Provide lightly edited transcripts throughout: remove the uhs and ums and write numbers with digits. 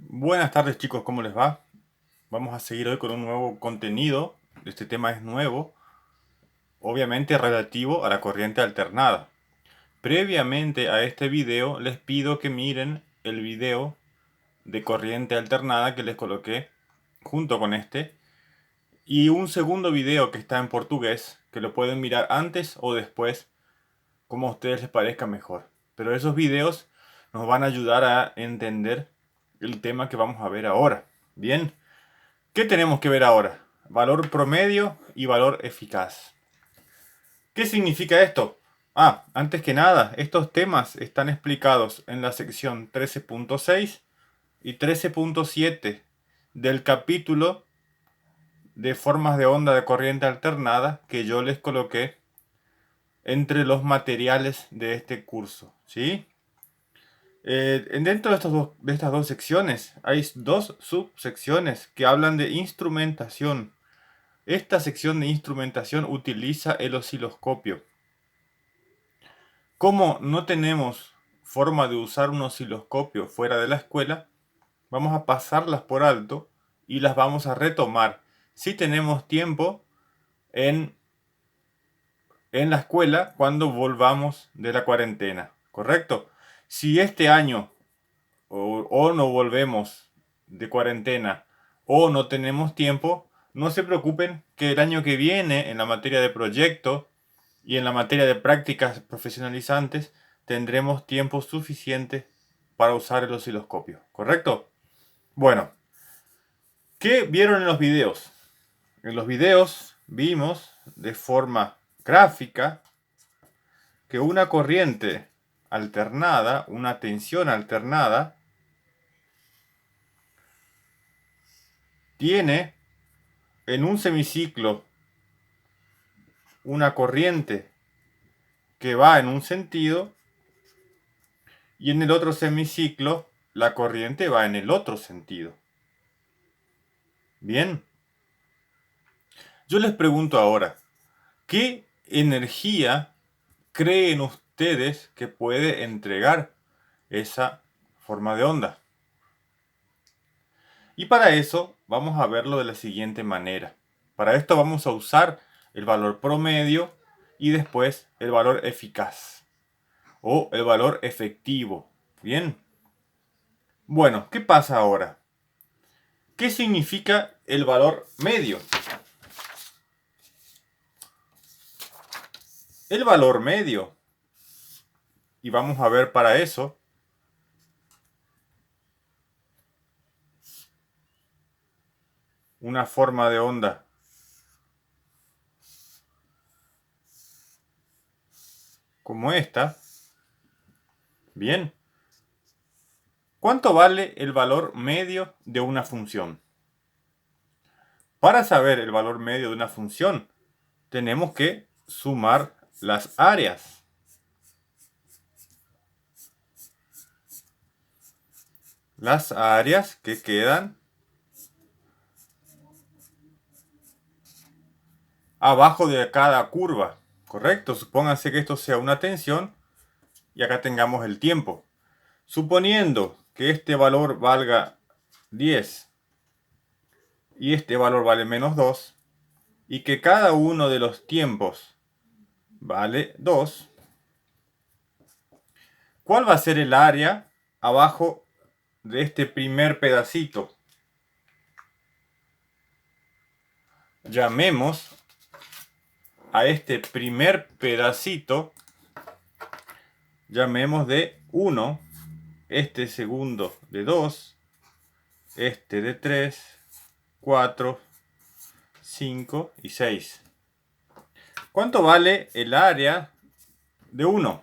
Buenas tardes chicos, ¿cómo les va? Vamos a seguir hoy con un nuevo contenido. Este tema es nuevo, obviamente relativo a la corriente alternada. Previamente a este video les pido que miren el video de corriente alternada que les coloqué junto con este y un segundo video que está en portugués que lo pueden mirar antes o después como a ustedes les parezca mejor. Pero esos videos nos van a ayudar a entender el tema que vamos a ver ahora. Bien. ¿Qué tenemos que ver ahora? Valor promedio y valor eficaz. ¿Qué significa esto? Antes que nada, estos temas están explicados en la sección 13.6 y 13.7 del capítulo de formas de onda de corriente alternada que yo les coloqué entre los materiales de este curso. ¿Sí? Dentro de estas dos secciones hay dos subsecciones que hablan de instrumentación. Esta sección de instrumentación utiliza el osciloscopio. Como no tenemos forma de usar un osciloscopio fuera de la escuela, vamos a pasarlas por alto y las vamos a retomar si tenemos tiempo en, en la escuela cuando volvamos de la cuarentena. ¿Correcto? Si este año o no volvemos de cuarentena o no tenemos tiempo, no se preocupen que el año que viene en la materia de proyecto y en la materia de prácticas profesionalizantes tendremos tiempo suficiente para usar el osciloscopio, ¿correcto? Bueno, ¿qué vieron en los videos? En los videos vimos de forma gráfica que una corriente alternada, una tensión alternada, tiene en un semiciclo una corriente que va en un sentido y en el otro semiciclo la corriente va en el otro sentido. Bien, yo les pregunto ahora, ¿qué energía creen ustedes que puede entregar esa forma de onda? Y para eso vamos a verlo de la siguiente manera. Para esto vamos a usar el valor promedio y después el valor eficaz o el valor efectivo. Bien. Bueno, ¿qué pasa ahora? ¿Qué significa el valor medio? El valor medio, y vamos a ver para eso una forma de onda como esta. Bien. ¿Cuánto vale el valor medio de una función? Para saber el valor medio de una función, tenemos que sumar las áreas. Las áreas que quedan abajo de cada curva. ¿Correcto? Supónganse que esto sea una tensión y acá tengamos el tiempo. Suponiendo que este valor valga 10 y este valor vale menos 2 y que cada uno de los tiempos vale 2, ¿cuál va a ser el área abajo de este primer pedacito? Llamemos a este primer pedacito, llamemos de 1, este segundo de 2, este de 3, 4, 5 y 6. ¿Cuánto vale el área de 1?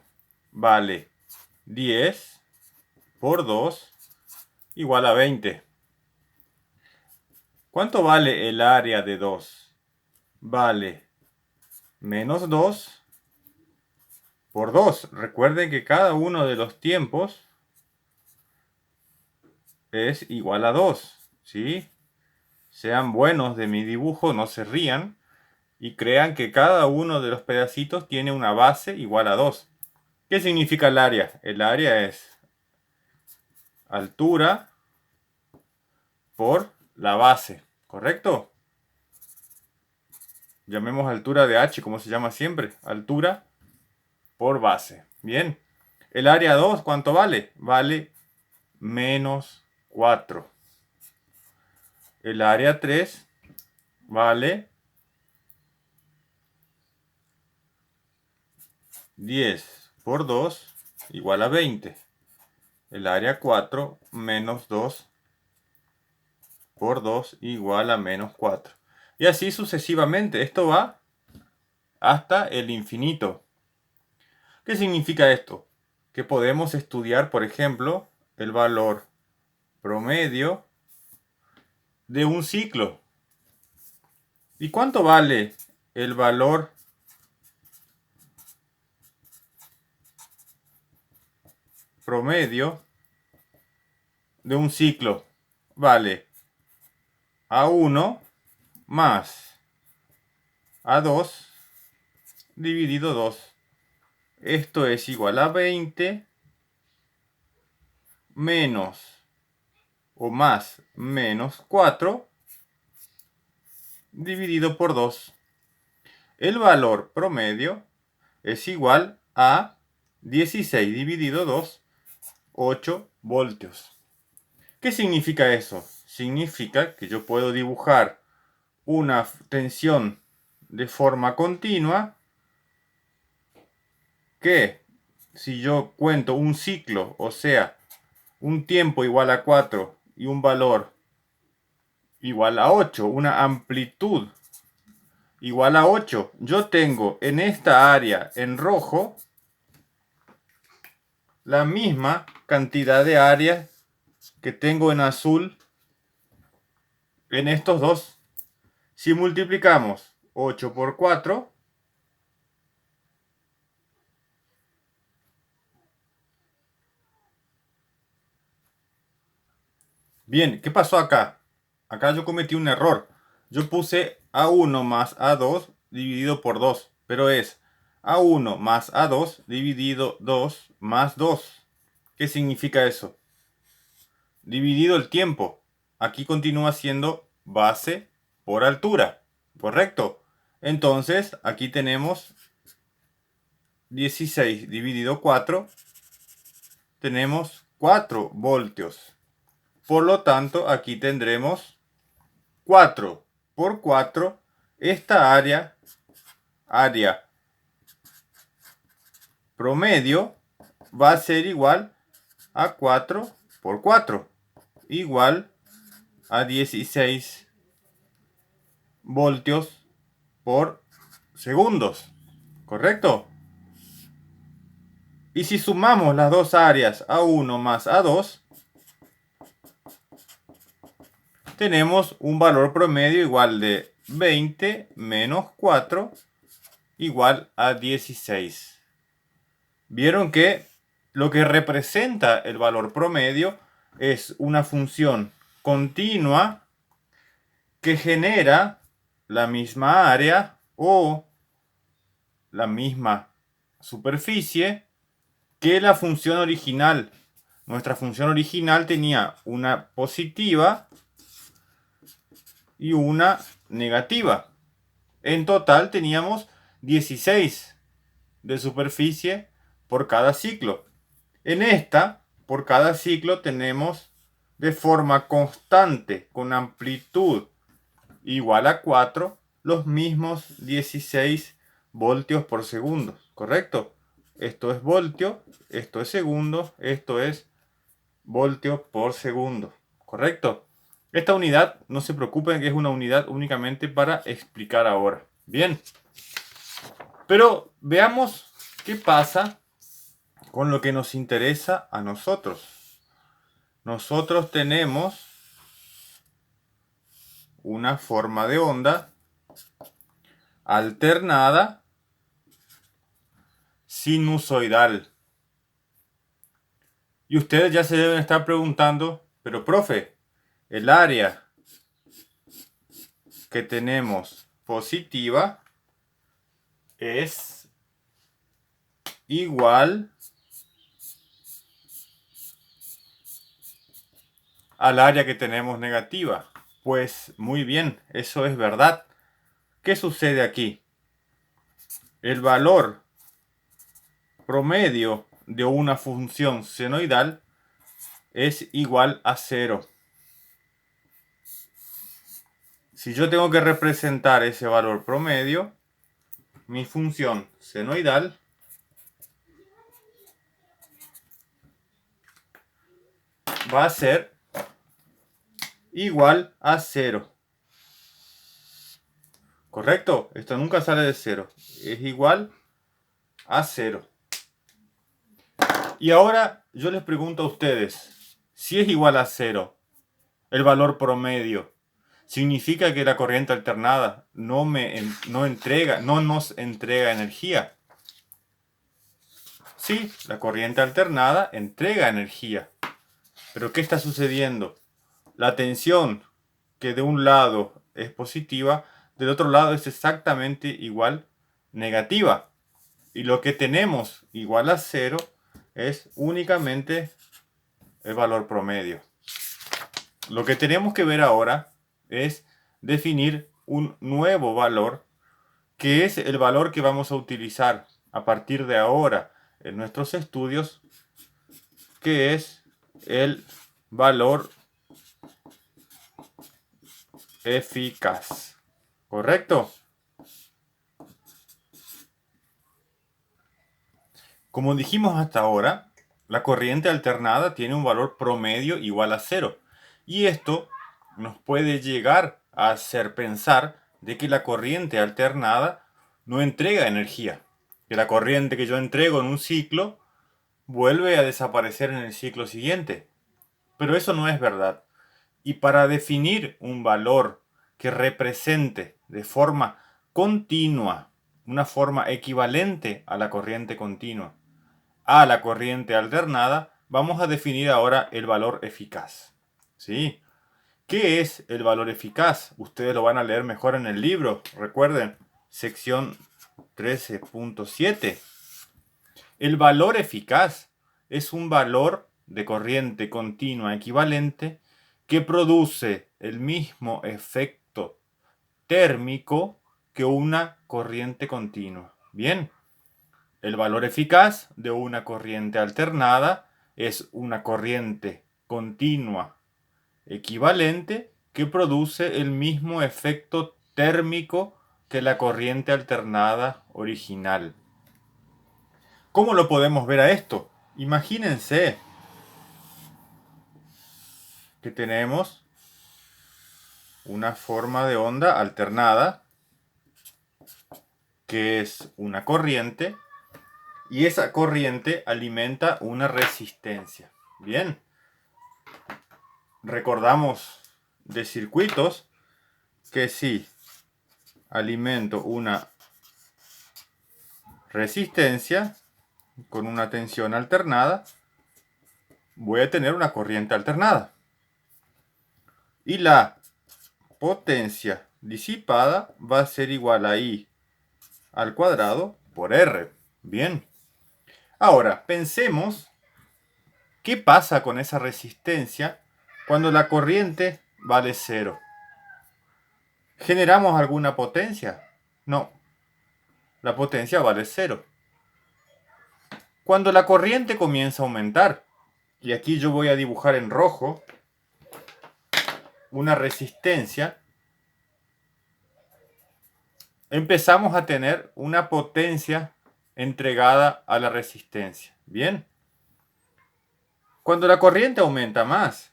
Vale 10 por 2 igual a 20. ¿Cuánto vale el área de 2? Vale menos 2 por 2. Recuerden que cada uno de los tiempos es igual a 2. ¿Sí? Sean buenos de mi dibujo, no se rían. Y crean que cada uno de los pedacitos tiene una base igual a 2. ¿Qué significa el área? El área es altura por la base, ¿correcto? Llamemos altura de h, como se llama siempre, altura por base. Bien, el área 2, ¿cuánto vale? Vale menos 4. El área 3 vale 10 por 2 igual a 20. El área 4 menos 2 por 2 igual a menos 4. Y así sucesivamente. Esto va hasta el infinito. ¿Qué significa esto? Que podemos estudiar, por ejemplo, el valor promedio de un ciclo. ¿Y cuánto vale el valor promedio de un ciclo? Vale A1 más A2 dividido 2. Esto es igual a 20 menos o más menos 4 dividido por 2. El valor promedio es igual a 16 dividido 2, 8 voltios. ¿Qué significa eso? Significa que yo puedo dibujar una tensión de forma continua que si yo cuento un ciclo, o sea, un tiempo igual a 4 y un valor igual a 8, una amplitud igual a 8, yo tengo en esta área en rojo la misma cantidad de áreas que tengo en azul en estos dos. Si multiplicamos 8 por 4, bien, ¿qué pasó acá? Acá yo cometí un error. Yo puse A1 más A2 dividido por 2, pero es A1 más A2 dividido 2 más 2. ¿Qué significa eso? Dividido el tiempo. Aquí continúa siendo base por altura, ¿correcto? Entonces, aquí tenemos 16 dividido 4, tenemos 4 voltios. Por lo tanto, aquí tendremos 4 por 4. Esta área promedio, va a ser igual a 4 por 4, igual a 16 voltios por segundos, ¿correcto? Y si sumamos las dos áreas A1 más A2, tenemos un valor promedio igual de 20 menos 4 igual a 16. Vieron que lo que representa el valor promedio es una función continua que genera la misma área o la misma superficie que la función original. Nuestra función original tenía una positiva y una negativa. En total teníamos 16 de superficie por cada ciclo. En esta, por cada ciclo tenemos de forma constante, con amplitud igual a 4, los mismos 16 voltios por segundo, ¿correcto? Esto es voltio, esto es segundo, esto es voltios por segundo, ¿correcto? Esta unidad, no se preocupen que es una unidad únicamente para explicar ahora. Bien, pero veamos qué pasa con lo que nos interesa a nosotros. Nosotros tenemos una forma de onda alternada sinusoidal. Y ustedes ya se deben estar preguntando, pero profe, el área que tenemos positiva es igual al área que tenemos negativa. Pues muy bien, eso es verdad. ¿Qué sucede aquí? El valor promedio de una función senoidal es igual a 0. Si yo tengo que representar ese valor promedio, mi función senoidal va a ser igual a 0. ¿Correcto? Esto nunca sale de 0. Es igual a 0. Y ahora yo les pregunto a ustedes, si es igual a 0, el valor promedio, ¿significa que la corriente alternada no nos entrega energía? Sí, la corriente alternada entrega energía. Pero ¿qué está sucediendo? La tensión, que de un lado es positiva, del otro lado es exactamente igual negativa. Y lo que tenemos igual a 0 es únicamente el valor promedio. Lo que tenemos que ver ahora es definir un nuevo valor, que es el valor que vamos a utilizar a partir de ahora en nuestros estudios, que es el valor eficaz. ¿Correcto? Como dijimos hasta ahora, la corriente alternada tiene un valor promedio igual a 0. Y esto nos puede llegar a hacer pensar de que la corriente alternada no entrega energía. Que la corriente que yo entrego en un ciclo vuelve a desaparecer en el ciclo siguiente. Pero eso no es verdad. Y para definir un valor que represente de forma continua, una forma equivalente a la corriente continua, a la corriente alternada, vamos a definir ahora el valor eficaz. ¿Sí? ¿Qué es el valor eficaz? Ustedes lo van a leer mejor en el libro. Recuerden, sección 13.7. El valor eficaz es un valor de corriente continua equivalente que produce el mismo efecto térmico que una corriente continua. Bien, el valor eficaz de una corriente alternada es una corriente continua equivalente que produce el mismo efecto térmico que la corriente alternada original. ¿Cómo lo podemos ver a esto? Imagínense que tenemos una forma de onda alternada, que es una corriente, y esa corriente alimenta una resistencia. Bien, recordamos de circuitos que si alimento una resistencia con una tensión alternada, voy a tener una corriente alternada. Y la potencia disipada va a ser igual a I al cuadrado por R. Bien. Ahora, pensemos qué pasa con esa resistencia cuando la corriente vale 0. ¿Generamos alguna potencia? No. La potencia vale 0. Cuando la corriente comienza a aumentar, y aquí yo voy a dibujar en rojo una resistencia, empezamos a tener una potencia entregada a la resistencia. Bien. Cuando la corriente aumenta más,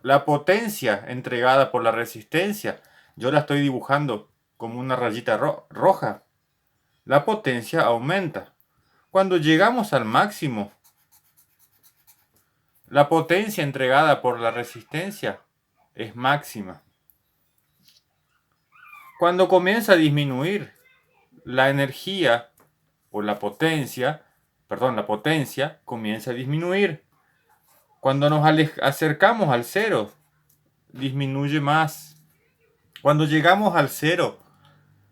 la potencia entregada por la resistencia, yo la estoy dibujando como una rayita roja, la potencia aumenta. Cuando llegamos al máximo, la potencia entregada por la resistencia es máxima. Cuando comienza a disminuir la energía o la potencia comienza a disminuir. Cuando nos acercamos al cero, disminuye más. Cuando llegamos al cero,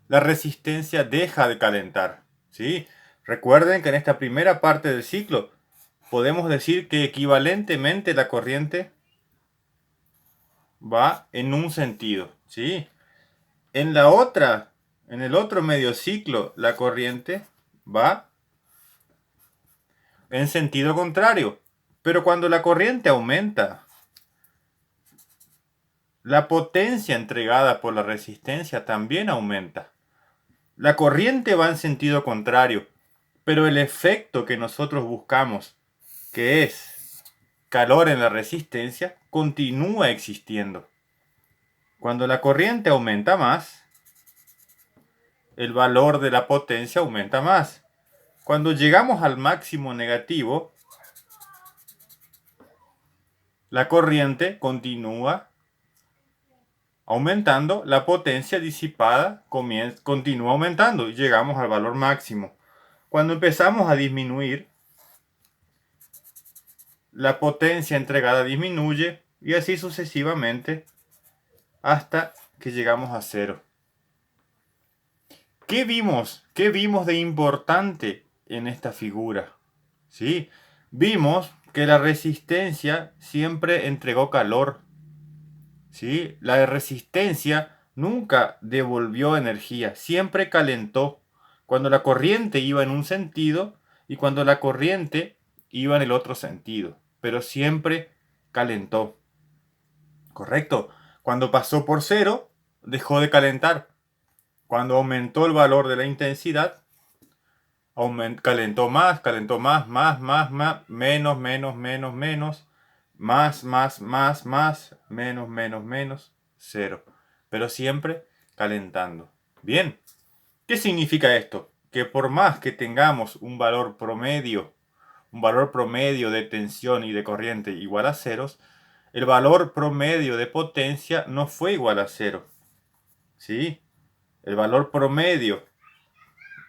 la resistencia deja de calentar. ¿Sí? Recuerden que en esta primera parte del ciclo podemos decir que equivalentemente la corriente va en un sentido, ¿sí? En el otro medio ciclo, la corriente va en sentido contrario. Pero cuando la corriente aumenta, la potencia entregada por la resistencia también aumenta. La corriente va en sentido contrario, pero el efecto que nosotros buscamos, que es calor en la resistencia, continúa existiendo. Cuando la corriente aumenta más, el valor de la potencia aumenta más. Cuando llegamos al máximo negativo, la corriente continúa aumentando, la potencia disipada continúa aumentando y llegamos al valor máximo. Cuando empezamos a disminuir, la potencia entregada disminuye y así sucesivamente hasta que llegamos a cero. ¿Qué vimos? ¿Qué vimos de importante en esta figura? ¿Sí? Vimos que la resistencia siempre entregó calor. ¿Sí? La resistencia nunca devolvió energía, siempre calentó. Cuando la corriente iba en un sentido y cuando la corriente iba en el otro sentido, pero siempre calentó. ¿Correcto? Cuando pasó por cero, dejó de calentar. Cuando aumentó el valor de la intensidad, calentó más, menos, más, menos, cero. Pero siempre calentando. Bien, ¿qué significa esto? Que por más que tengamos un valor promedio de tensión y de corriente igual a ceros, el valor promedio de potencia no fue igual a cero. ¿Sí? El valor promedio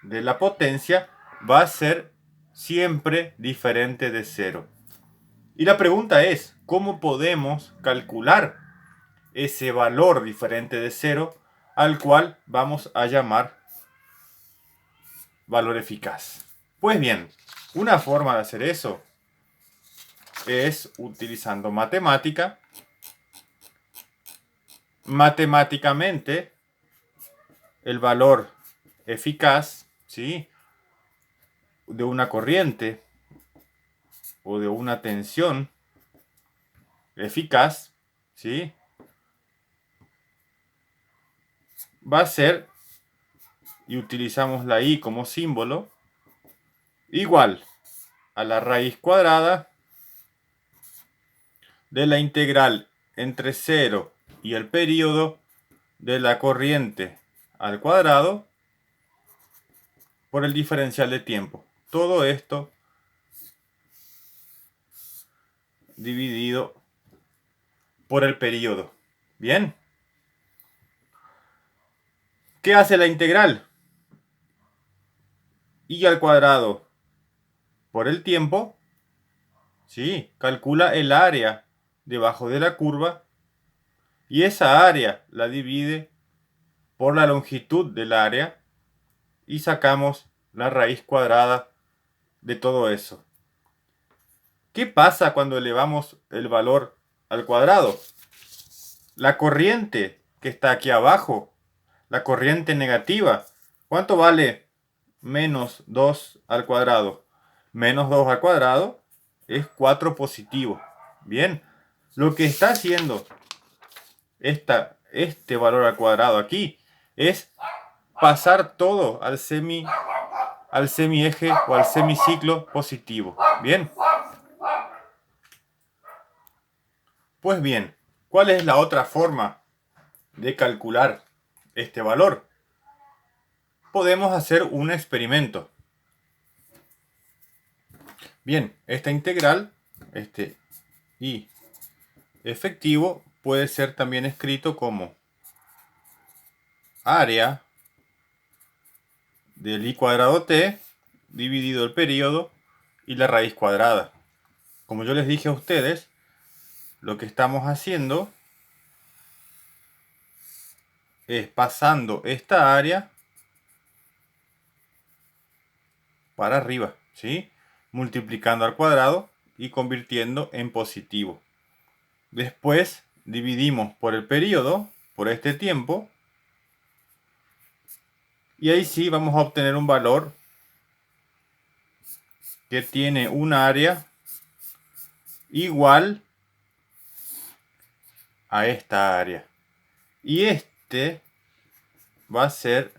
de la potencia va a ser siempre diferente de cero. Y la pregunta es, ¿cómo podemos calcular ese valor diferente de cero al cual vamos a llamar valor eficaz? Pues bien, una forma de hacer eso es utilizando matemática. Matemáticamente, el valor eficaz, ¿sí?, de una corriente o de una tensión eficaz, ¿sí?, va a ser, y utilizamos la I como símbolo, igual a la raíz cuadrada de la integral entre 0 y el período de la corriente al cuadrado por el diferencial de tiempo. Todo esto dividido por el período. Bien. ¿Qué hace la integral? Y al cuadrado por el tiempo, ¿sí?, calcula el área debajo de la curva y esa área la divide por la longitud del área y sacamos la raíz cuadrada de todo eso. ¿Qué pasa cuando elevamos el valor al cuadrado? La corriente que está aquí abajo, la corriente negativa, ¿cuánto vale menos 2 al cuadrado? Menos 2 al cuadrado es 4 positivo. Bien, lo que está haciendo este valor al cuadrado aquí es pasar todo al semieje o al semiciclo positivo. Bien. Pues bien, ¿cuál es la otra forma de calcular este valor? Podemos hacer un experimento. Bien, esta integral, este y efectivo, puede ser también escrito como área del i cuadrado t dividido el período y la raíz cuadrada. Como yo les dije a ustedes, lo que estamos haciendo es pasando esta área para arriba, ¿sí?, multiplicando al cuadrado y convirtiendo en positivo. Después dividimos por el periodo, por este tiempo, y ahí sí vamos a obtener un valor que tiene un área igual a esta área. Y este va a ser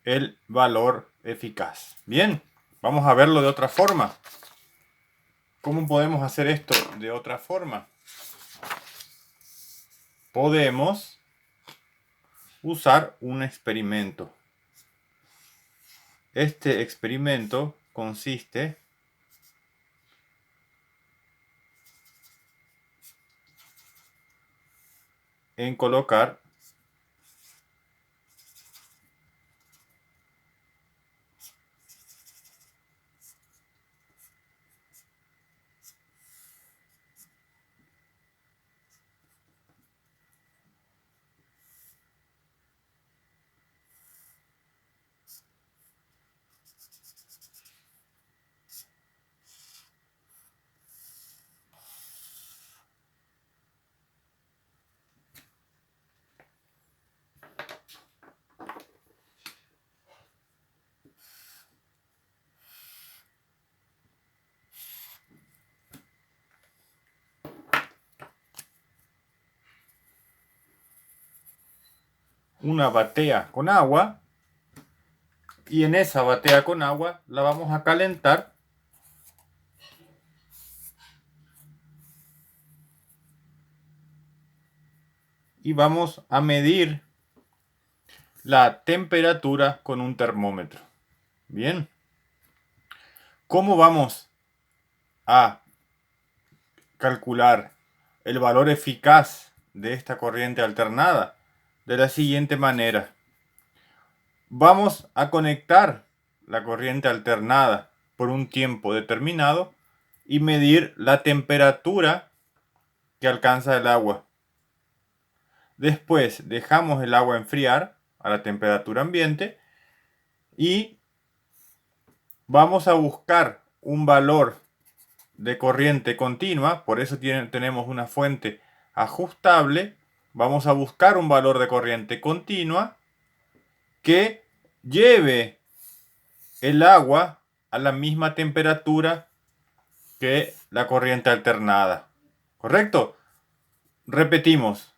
el valor eficaz. Bien, vamos a verlo de otra forma. ¿Cómo podemos hacer esto de otra forma? Podemos usar un experimento. Este experimento consiste en colocar una batea con agua, y en esa batea con agua la vamos a calentar y vamos a medir la temperatura con un termómetro. Bien, ¿cómo vamos a calcular el valor eficaz de esta corriente alternada? De la siguiente manera. Vamos a conectar la corriente alternada por un tiempo determinado y medir la temperatura que alcanza el agua. Después dejamos el agua enfriar a la temperatura ambiente y vamos a buscar un valor de corriente continua. Por eso tenemos una fuente ajustable. Vamos a buscar un valor de corriente continua que lleve el agua a la misma temperatura que la corriente alternada. ¿Correcto? Repetimos.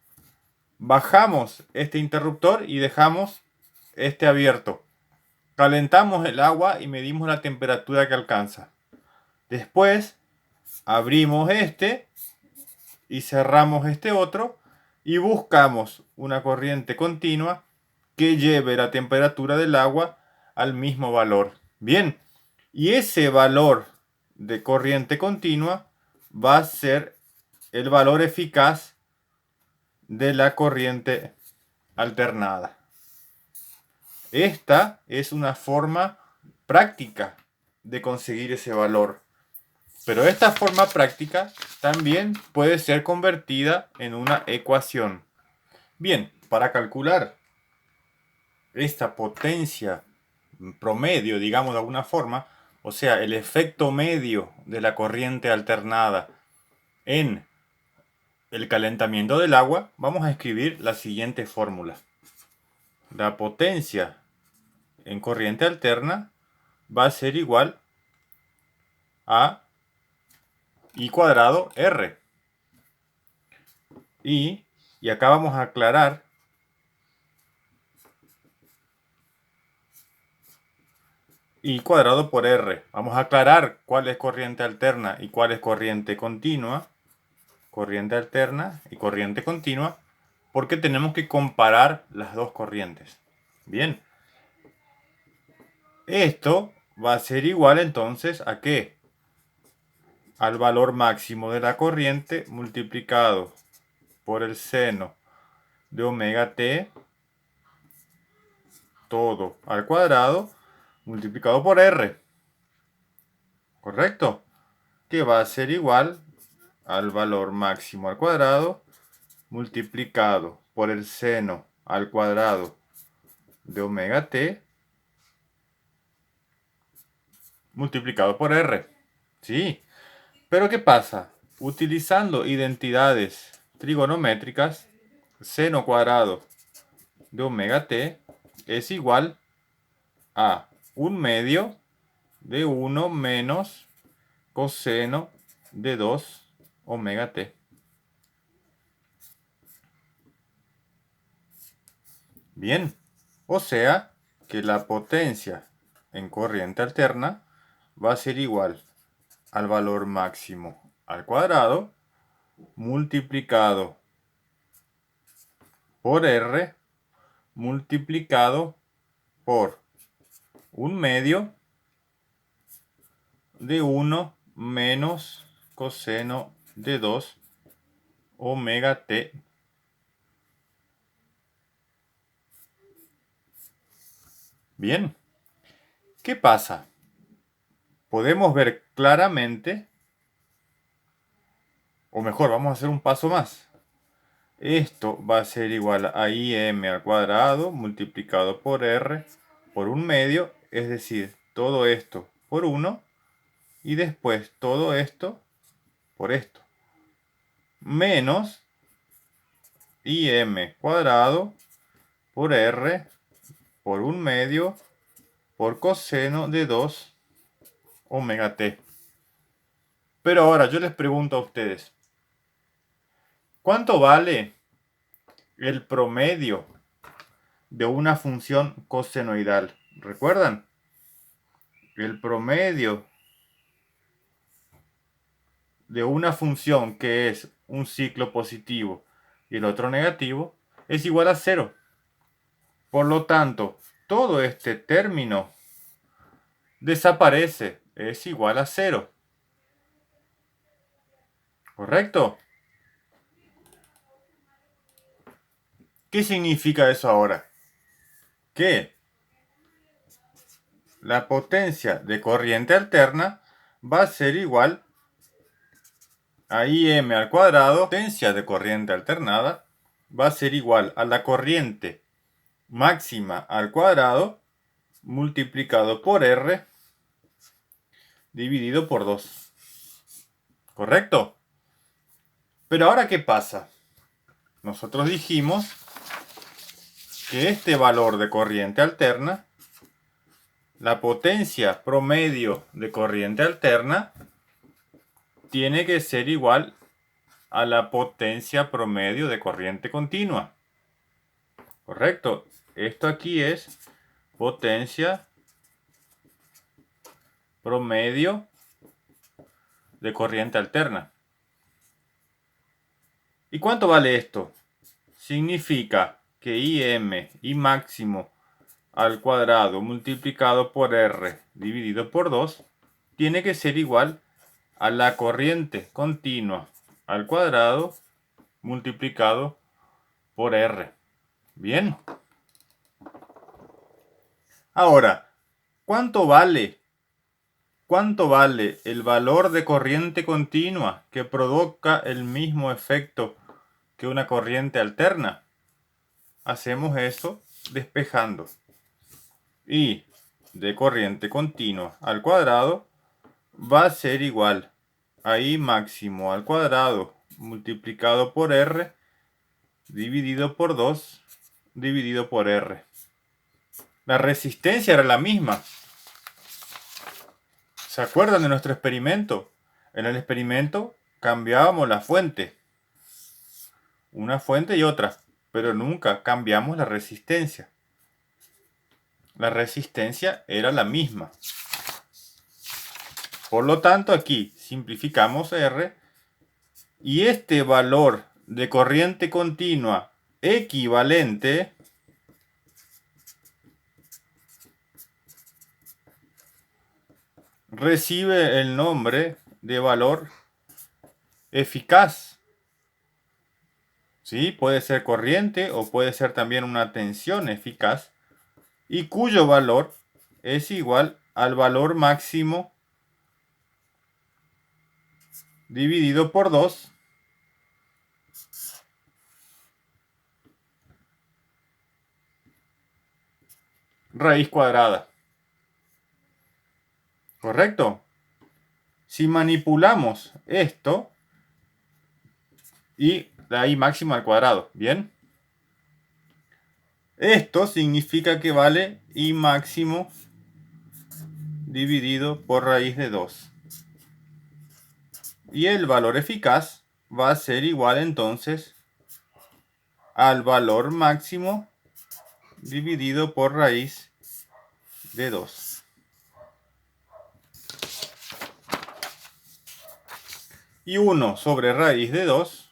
Bajamos este interruptor y dejamos este abierto. Calentamos el agua y medimos la temperatura que alcanza. Después abrimos este y cerramos este otro y buscamos una corriente continua que lleve la temperatura del agua al mismo valor. Bien, y ese valor de corriente continua va a ser el valor eficaz de la corriente alternada. Esta es una forma práctica de conseguir ese valor. Pero esta forma práctica también puede ser convertida en una ecuación. Bien, para calcular esta potencia promedio, digamos de alguna forma, o sea, el efecto medio de la corriente alternada en el calentamiento del agua, vamos a escribir la siguiente fórmula. La potencia en corriente alterna va a ser igual a I cuadrado R. Y acá vamos a aclarar I cuadrado por R. Vamos a aclarar cuál es corriente alterna y cuál es corriente continua. Corriente alterna y corriente continua, porque tenemos que comparar las dos corrientes. Bien. Esto va a ser igual entonces a ¿qué? Al valor máximo de la corriente multiplicado por el seno de omega t todo al cuadrado multiplicado por R. ¿Correcto? Que va a ser igual al valor máximo al cuadrado multiplicado por el seno al cuadrado de omega t multiplicado por R. ¿Sí? Pero ¿qué pasa? Utilizando identidades trigonométricas, seno cuadrado de omega t es igual a 1/2 de 1 menos coseno de 2 omega t. Bien, o sea que la potencia en corriente alterna va a ser igual al valor máximo al cuadrado multiplicado por R multiplicado por 1/2 de 1 menos coseno de 2 omega t. Bien, ¿qué pasa? Podemos ver claramente, o mejor, vamos a hacer un paso más. Esto va a ser igual a im al cuadrado multiplicado por r por 1/2, es decir, todo esto por 1 y después todo esto por esto. Menos im cuadrado por r por 1/2 por coseno de 2 omega t. Pero ahora yo les pregunto a ustedes, ¿cuánto vale el promedio de una función cosenoidal? ¿Recuerdan? El promedio de una función que es un ciclo positivo y el otro negativo es igual a 0. Por lo tanto, todo este término desaparece, es igual a 0. ¿Correcto? ¿Qué significa eso ahora? Que la potencia de corriente alterna va a ser igual a im al cuadrado. La potencia de corriente alternada va a ser igual a la corriente máxima al cuadrado multiplicado por R dividido por 2. ¿Correcto? Pero ahora, ¿qué pasa? Nosotros dijimos que este valor de corriente alterna, la potencia promedio de corriente alterna, tiene que ser igual a la potencia promedio de corriente continua. ¿Correcto? Esto aquí es potencia promedio de corriente alterna. ¿Y cuánto vale esto? Significa que im, I máximo al cuadrado multiplicado por R dividido por 2 tiene que ser igual a la corriente continua al cuadrado multiplicado por R. Bien. Ahora, ¿cuánto vale? ¿Cuánto vale el valor de corriente continua que provoca el mismo efecto que una corriente alterna? Hacemos eso despejando. Y de corriente continua al cuadrado va a ser igual a I máximo al cuadrado multiplicado por R dividido por 2 dividido por R. La resistencia era la misma. ¿Se acuerdan de nuestro experimento? En el experimento cambiábamos la fuente. Una fuente y otra, pero nunca cambiamos la resistencia. La resistencia era la misma. Por lo tanto, aquí simplificamos R y este valor de corriente continua equivalente recibe el nombre de valor eficaz. ¿Sí? Puede ser corriente o puede ser también una tensión eficaz y cuyo valor es igual al valor máximo dividido por 2 raíz cuadrada. ¿Correcto? Si manipulamos esto y la I máxima al cuadrado, ¿bien? Esto significa que vale I máximo dividido por raíz de 2. Y el valor eficaz va a ser igual entonces al valor máximo dividido por raíz de 2. Y 1 sobre raíz de 2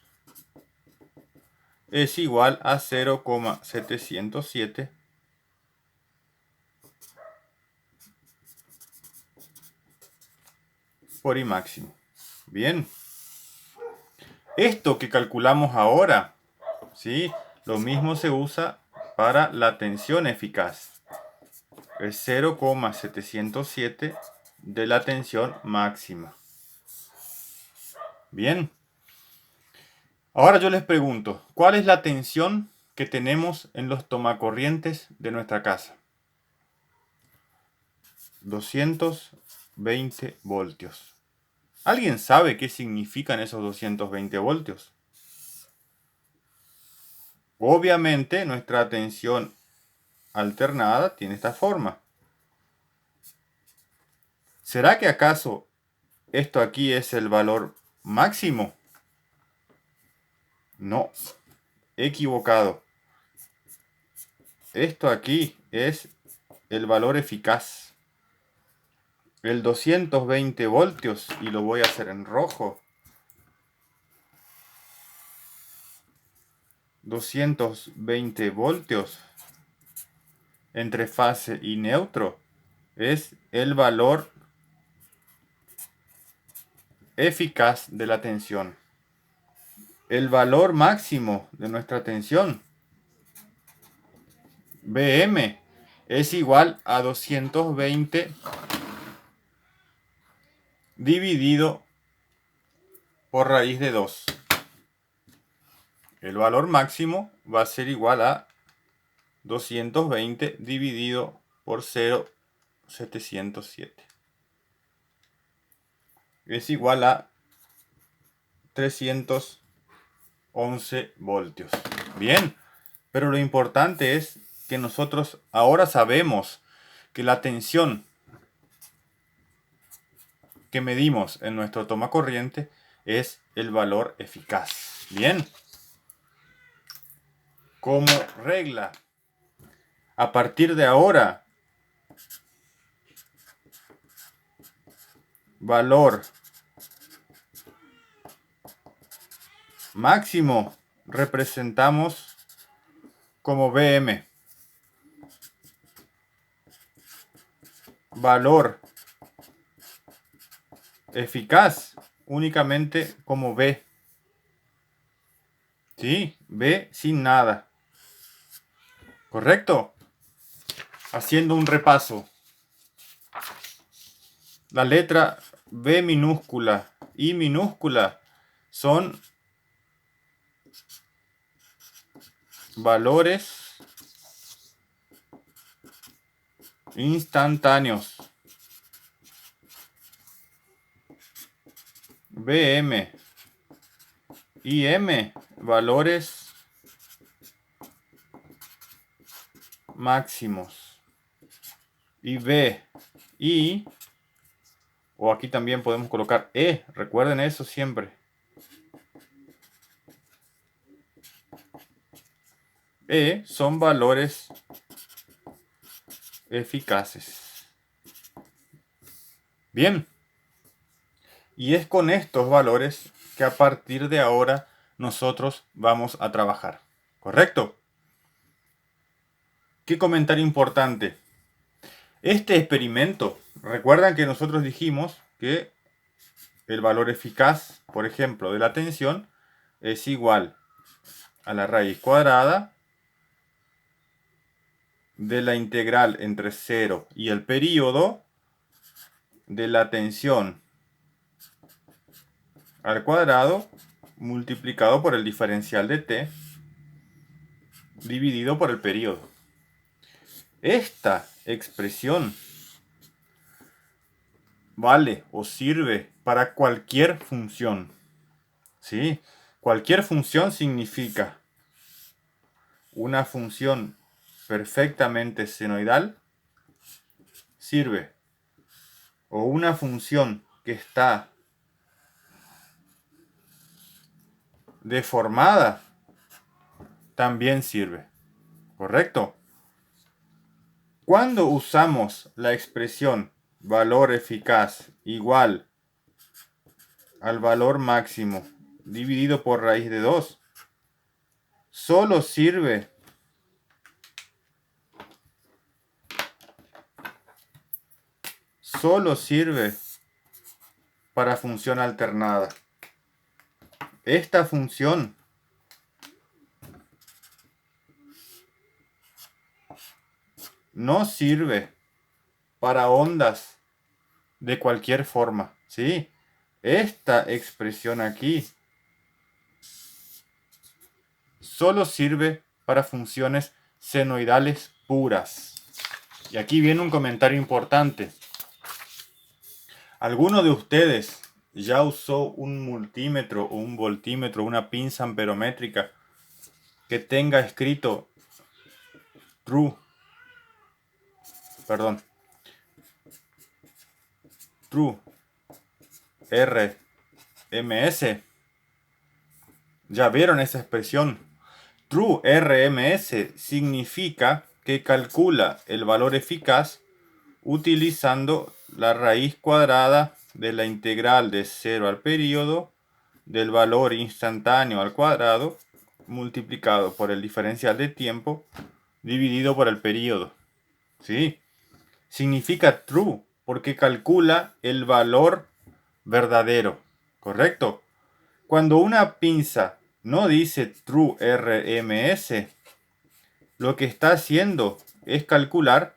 es igual a 0,707 por I máximo. Bien. Esto que calculamos ahora, ¿sí? Lo mismo se usa para la tensión eficaz. Es 0,707 de la tensión máxima. Bien. Ahora yo les pregunto, ¿cuál es la tensión que tenemos en los tomacorrientes de nuestra casa? 220 voltios. ¿Alguien sabe qué significan esos 220 voltios? Obviamente nuestra tensión alternada tiene esta forma. ¿Será que acaso esto aquí es el valor máximo? No, equivocado. Esto aquí es el valor eficaz. El 220 voltios, y lo voy a hacer en rojo. 220 voltios entre fase y neutro es el valor eficaz de la tensión. El valor máximo de nuestra tensión, Bm, es igual a 220 dividido por raíz de 2. El valor máximo va a ser igual a 220 dividido por 0,707. Es igual a 311 voltios. Bien, pero lo importante es que nosotros ahora sabemos que la tensión que medimos en nuestro tomacorriente es el valor eficaz. Bien. Como regla, a partir de ahora, valor máximo representamos como Bm. Valor eficaz únicamente como B. ¿Sí? B sin nada. ¿Correcto? Haciendo un repaso. La letra B minúscula y minúscula son valores instantáneos. Bm y M, valores máximos. Y B y, o aquí también podemos colocar E, recuerden eso siempre. E son valores eficaces. Bien. Y es con estos valores que a partir de ahora nosotros vamos a trabajar. ¿Correcto? ¿Qué comentario importante? Este experimento, recuerdan que nosotros dijimos que el valor eficaz, por ejemplo, de la tensión es igual a la raíz cuadrada de la integral entre 0 y el período de la tensión al cuadrado multiplicado por el diferencial de t dividido por el período. Esta expresión vale o sirve para cualquier función. ¿Sí? Cualquier función significa una función perfectamente senoidal sirve, o una función que está deformada también sirve. ¿Correcto? Cuando usamos la expresión valor eficaz igual al valor máximo dividido por raíz de 2, solo sirve para función alternada. Esta función no sirve para ondas de cualquier forma, ¿sí? Esta expresión aquí solo sirve para funciones senoidales puras. Y aquí viene un comentario importante. ¿Alguno de ustedes ya usó un multímetro o un voltímetro, una pinza amperométrica que tenga escrito true RMS? ¿Ya vieron esa expresión? True RMS significa que calcula el valor eficaz utilizando la raíz cuadrada de la integral de 0 al período del valor instantáneo al cuadrado multiplicado por el diferencial de tiempo dividido por el período. ¿Sí? Significa true porque calcula el valor verdadero. ¿Correcto? Cuando una pinza no dice true RMS, lo que está haciendo es calcular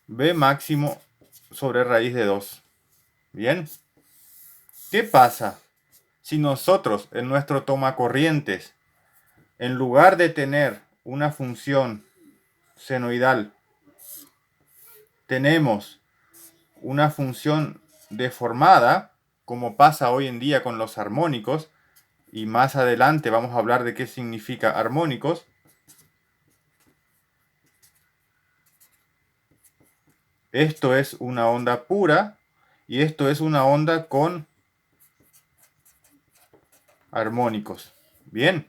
B máximo sobre raíz de 2. Bien. ¿Qué pasa si nosotros en nuestro tomacorrientes, en lugar de tener una función senoidal, tenemos una función deformada, como pasa hoy en día con los armónicos, y más adelante vamos a hablar de qué significa armónicos? Esto es una onda pura y esto es una onda con armónicos. Bien.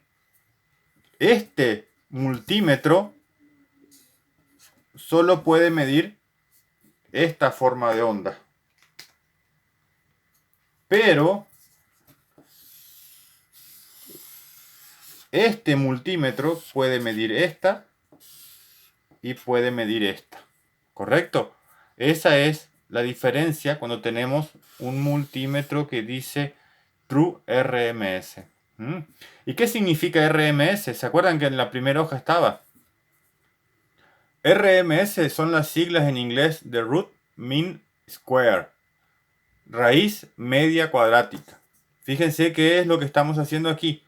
Este multímetro solo puede medir esta forma de onda. Pero este multímetro puede medir esta y puede medir esta. ¿Correcto? Esa es la diferencia cuando tenemos un multímetro que dice True RMS. ¿Y qué significa RMS? ¿Se acuerdan que en la primera hoja estaba? RMS son las siglas en inglés de Root Mean Square. Raíz media cuadrática. Fíjense qué es lo que estamos haciendo aquí.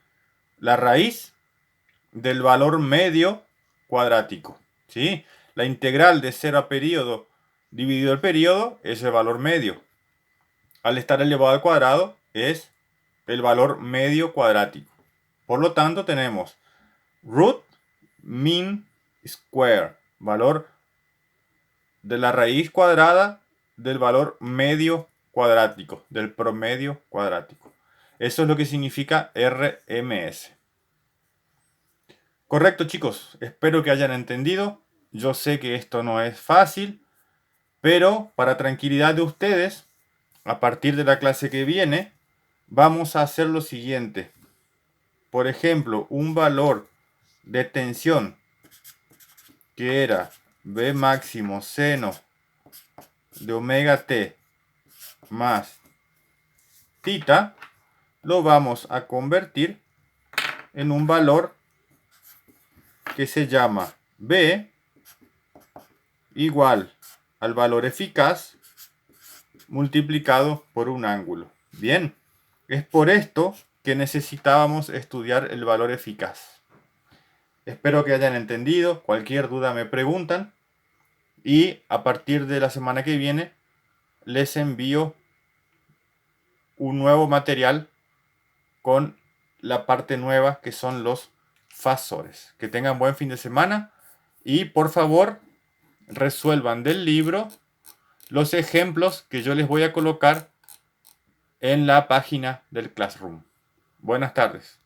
La raíz del valor medio cuadrático. ¿Sí? La integral de 0 a período dividido el período es el valor medio. Al estar elevado al cuadrado es el valor medio cuadrático. Por lo tanto tenemos root mean square, valor de la raíz cuadrada del valor medio cuadrático, del promedio cuadrático. Eso es lo que significa RMS. Correcto, chicos. Espero que hayan entendido. Yo sé que esto no es fácil, pero para tranquilidad de ustedes, a partir de la clase que viene, vamos a hacer lo siguiente. Por ejemplo, un valor de tensión que era B máximo seno de omega t más tita, lo vamos a convertir en un valor que se llama B igual al valor eficaz multiplicado por un ángulo. Bien, es por esto que necesitábamos estudiar el valor eficaz. Espero que hayan entendido. Cualquier duda me preguntan. y a partir de la semana que viene les envío un nuevo material con la parte nueva que son los fasores. Que tengan buen fin de semana y por favor resuelvan del libro los ejemplos que yo les voy a colocar en la página del Classroom. Buenas tardes.